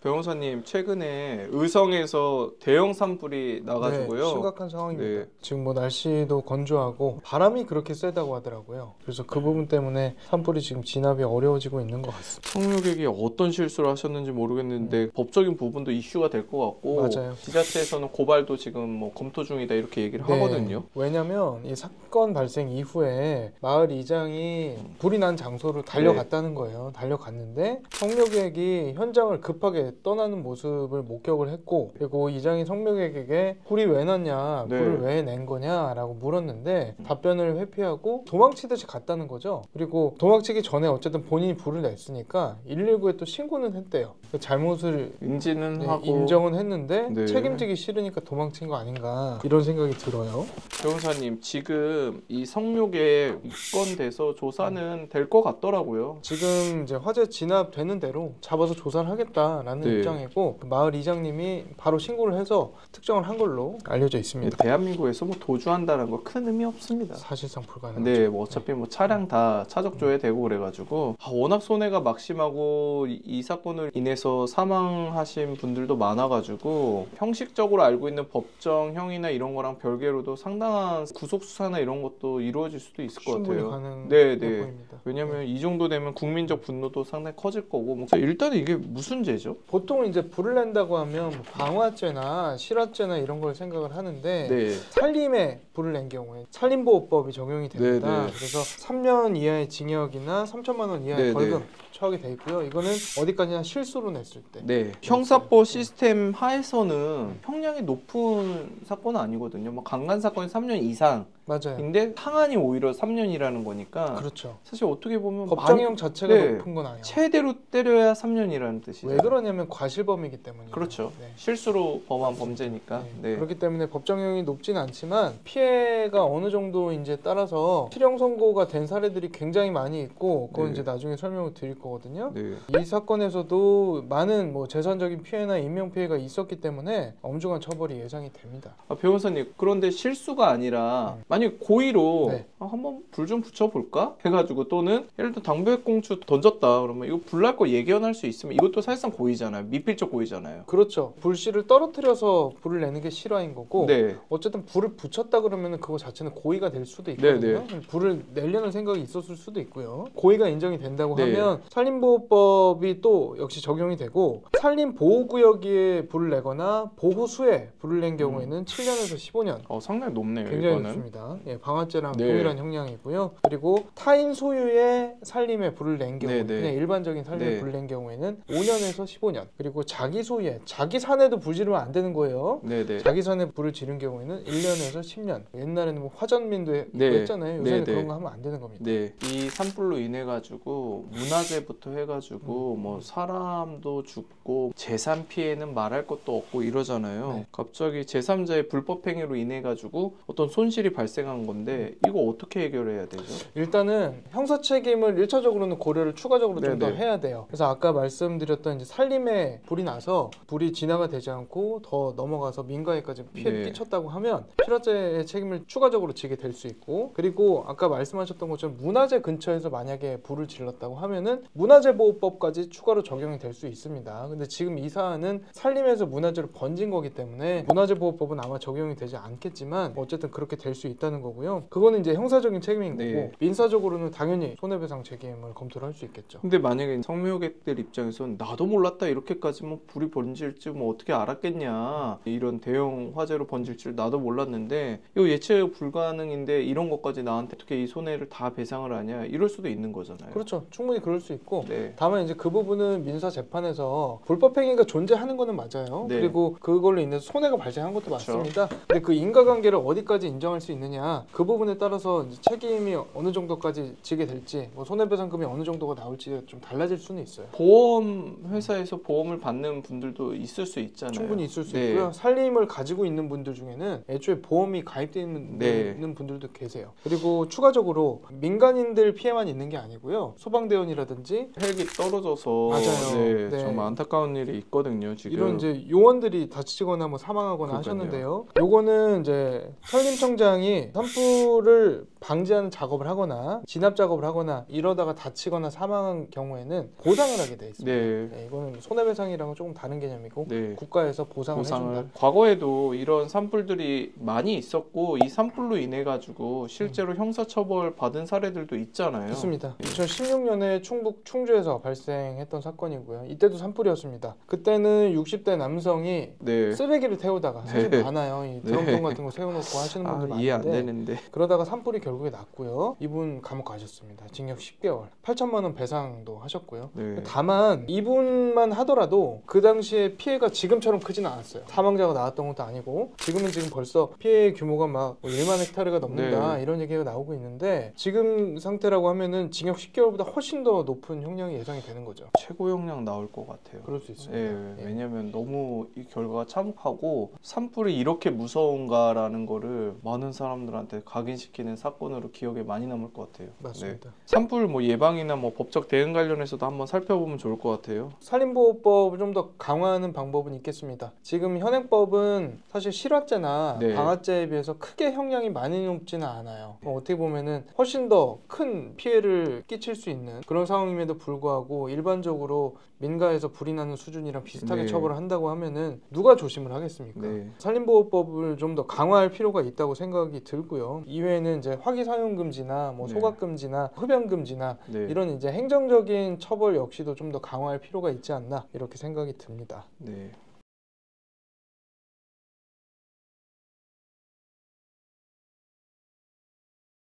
변호사님 최근에 의성에서 대형 산불이 나가지고요. 네, 심각한 상황입니다. 네. 지금 뭐 날씨도 건조하고 바람이 그렇게 세다고 하더라고요. 그래서 그 부분 때문에 산불이 지금 진압이 어려워지고 있는 것 같습니다. 성묘객이 어떤 실수를 하셨는지 모르겠는데 법적인 부분도 이슈가 될 것 같고 맞아요. 지자체에서는 고발도 지금 뭐 검토 중이다 이렇게 얘기를 하거든요. 왜냐면 이 사건 발생 이후에 마을 이장이 불이 난 장소로 달려갔다는 거예요. 달려갔는데 성묘객이 현장을 급하게 떠나는 모습을 목격을 했고, 그리고 이장이 성묘객에게 불이 왜 났냐, 불을 왜 낸 거냐 라고 물었는데 답변을 회피하고 도망치듯이 갔다는 거죠. 그리고 도망치기 전에 어쨌든 본인이 불을 냈으니까 119에 또 신고는 했대요. 그 잘못을 인지는 하고 인정은 했는데 네. 책임지기 싫으니까 도망친 거 아닌가 이런 생각이 들어요. 변호사님 지금 이 성묘객 입건돼서 조사는 될 것 같더라고요. 지금 이제 화재 진압되는 대로 잡아서 조사를 하겠다라는 네. 입장이고, 그 마을 이장님이 바로 신고를 해서 특정을 한 걸로 알려져 있습니다. 대한민국에서 뭐 도주한다는 거 큰 의미 없습니다. 사실상 불가능하죠. 네, 뭐 어차피 뭐 차량 다 차적조회 되고 그래가지고 워낙 손해가 막심하고 이 사건을 인해서 사망하신 분들도 많아가지고 형식적으로 알고 있는 법정형이나 이런 거랑 별개로도 상당한 구속 수사나 이런 것도 이루어질 수도 있을 것 충분히 같아요. 가능해 네. 보입니다. 왜냐면 이 정도 되면 국민적 분노도 상당히 커질 거고 뭐 일단 이게 무슨 죄죠? 보통 이제 불을 낸다고 하면 뭐 방화죄나 실화죄나 이런 걸 생각을 하는데 네. 살림에 불을 낸 경우에 살림보호법이 적용이 됩니다. 네. 그래서 3년 이하의 징역이나 3천만 원 이하의 네, 벌금 네. 처하게 돼 있고요. 이거는 어디까지나 실수로 냈을 때. 네. 형사법 시스템 하에서는 형량이 높은 사건은 아니거든요. 뭐 강간 사건이 3년 이상. 맞아요. 근데 상한이 오히려 3년이라는 거니까 그렇죠. 사실 어떻게 보면 법정형 자체가 네. 높은 건 아니에요. 최대로 때려야 3년이라는 뜻이죠. 왜 그러냐면 과실범이기 때문이에요. 그렇죠. 네. 실수로 범한 범죄니까. 네. 네. 그렇기 때문에 법정형이 높진 않지만 피해가 어느 정도인지에 따라서 실형 선고가 된 사례들이 굉장히 많이 있고, 그건 네. 이제 나중에 설명을 드릴 거거든요. 네. 이 사건에서도 많은 뭐 재산적인 피해나 인명 피해가 있었기 때문에 엄중한 처벌이 예상이 됩니다. 변호사님, 그런데 실수가 아니라 만약 고의로 네. 한번 불 좀 붙여볼까 해가지고, 또는 예를 들어 당배꽁초 던졌다 그러면 이거 불날 거 예견할 수 있으면 이것도 사실상 고의잖아요. 미필적 고의잖아요. 그렇죠. 불씨를 떨어뜨려서 불을 내는 게 실화인 거고, 네. 어쨌든 불을 붙였다 그러면 그거 자체는 고의가 될 수도 있거든요. 네, 불을 내려는 생각이 있었을 수도 있고요. 고의가 인정이 된다고 네. 하면 산림보호법이 또 역시 적용이 되고, 산림보호구역에 불을 내거나 보호수에 불을 낸 경우에는 7년에서 15년. 상당히 높네요. 굉장히 이거는. 높습니다. 예, 방화죄랑 네. 동일한 형량이고요. 그리고 타인 소유의 산림에 불을 낸 경우, 네, 네. 그냥 일반적인 산림에 네. 불을 낸 경우에는 5년에서 15년. 그리고 자기 소유의, 자기 산에도 불 지르면 안 되는 거예요. 네네. 자기 산에 불을 지른 경우에는 1년에서 10년. 옛날에는 뭐 화전민도 네. 했잖아요. 요새는 네, 네. 그런 거 하면 안 되는 겁니다. 네. 이 산불로 인해 가지고 문화재부터 해가지고 뭐 사람도 죽고 재산 피해는 말할 것도 없고 이러잖아요. 네. 갑자기 제3자의 불법 행위로 인해 가지고 어떤 손실이 발생한 건데 이거 어떻게 해결해야 되죠? 일단은 형사 책임을 1차적으로는 고려를 추가적으로 좀 더 네네. 해야 돼요. 그래서 아까 말씀드렸던 이제 산림에 불이 나서 불이 진화가 되지 않고 더 넘어가서 민가에까지 피해를 네. 끼쳤다고 하면 실화죄의 책임을 추가적으로 지게 될 수 있고, 그리고 아까 말씀하셨던 것처럼 문화재 근처에서 만약에 불을 질렀다고 하면은 문화재보호법까지 추가로 적용이 될 수 있습니다. 근데 지금 이 사안은 산림에서 문화재를 번진 거기 때문에 문화재보호법은 아마 적용이 되지 않겠지만 어쨌든 그렇게 될 수 있다는 거고요. 그거는 이제 형사적인 책임인 네. 거고, 민사적으로는 당연히 손해배상 책임을 검토를 할 수 있겠죠. 근데 만약에 성묘객들 입장에서는 나도 몰랐다, 이렇게까지 뭐 불이 번질 줄 뭐 어떻게 알았겠냐, 이런 대형 화재로 번질 줄 나도 몰랐는데 이거 예측 불가능인데 이런 것까지 나한테 어떻게 이 손해를 다 배상을 하냐, 이럴 수도 있는 거잖아요. 그렇죠. 충분히 그럴 수 있고, 네. 다만 이제 그 부분은 민사 재판에서 불법 행위가 존재하는 거는 맞아요. 네. 그리고 그걸로 인해서 손해가 발생한 것도 그렇죠. 맞습니다. 근데 그 인과관계를 어디까지 인정할 수 있느냐, 그 부분에 따라서 이제 책임이 어느 정도까지 지게 될지, 뭐 손해배상금이 어느 정도가 나올지 좀 달라질 수는 있어요. 보험 회사에서 보험을 받는 분들도 있을 수 있잖아요. 충분히 있을 수 네. 있고요. 산림을 가지고 있는 분들 중에는 애초에 보험이 가입되어 있는 네. 분들도 계세요. 그리고 추가적으로 민간인들 피해만 있는 게 아니고요. 소방대원이라든지 헬기 떨어져서 맞아요. 네, 네. 정말 안타까운 일이 있거든요. 지금 이런 이제 요원들이 다치거나 뭐 사망하거나 그러니까요. 하셨는데요. 요거는 이제 산림청장이 남성이 산불을 방지하는 작업을 하거나 진압 작업을 하거나 이러다가 다치거나 사망한 경우에는 보상을 하게 돼 있습니다. 네. 네, 이거는 손해배상이랑은 조금 다른 개념이고 네. 국가에서 보상을 해준다. 과거에도 이런 산불들이 많이 있었고 이 산불로 인해 가지고 실제로 형사처벌 받은 사례들도 있잖아요. 있습니다. 2016년에 충북 충주에서 발생했던 사건이고요. 이때도 산불이었습니다. 그때는 60대 남성이 네. 쓰레기를 태우다가 사실 네. 많아요. 이 드럼통 같은 거 세워놓고 하시는 분들 이해 안 많은데 되는데. 그러다가 산불이 결국에 났고요. 이분 감옥 가셨습니다. 징역 10개월, 8천만 원 배상도 하셨고요. 네. 다만 이분만 하더라도 그 당시에 피해가 지금처럼 크진 않았어요. 사망자가 나왔던 것도 아니고 지금은 벌써 피해 규모가 막 1만 헥타르가 넘는다 네. 이런 얘기가 나오고 있는데 지금 상태라고 하면은 징역 10개월보다 훨씬 더 높은 형량이 예상이 되는 거죠. 최고 형량 나올 것 같아요. 그럴 수 있습니다. 예, 예. 왜냐면 너무 이 결과가 참혹하고 산불이 이렇게 무서운가라는 거를 많은 사람들한테 각인시키는 사건으로 기억에 많이 남을 것 같아요. 맞습니다. 네. 산불 뭐 예방이나 뭐 법적 대응 관련해서도 한번 살펴보면 좋을 것 같아요. 산림보호법을 좀 더 강화하는 방법은 있겠습니다. 지금 현행법은 사실 실화죄나 네. 방화죄에 비해서 크게 형량이 많이 높지는 않아요. 어떻게 보면은 훨씬 더 큰 피해를 끼칠 수 있는 그런 상황임에도 불구하고 일반적으로 민가에서 불이 나는 수준이랑 비슷하게 네. 처벌을 한다고 하면은 누가 조심을 하겠습니까? 네. 산림보호법을 좀 더 강화할 필요가 있다고 생각이 들고요. 이외에는 이제 화기 사용 금지나 뭐 네. 소각 금지나 흡연 금지나 네. 이런 이제 행정적인 처벌 역시도 좀 더 강화할 필요가 있지 않나 이렇게 생각이 듭니다. 네.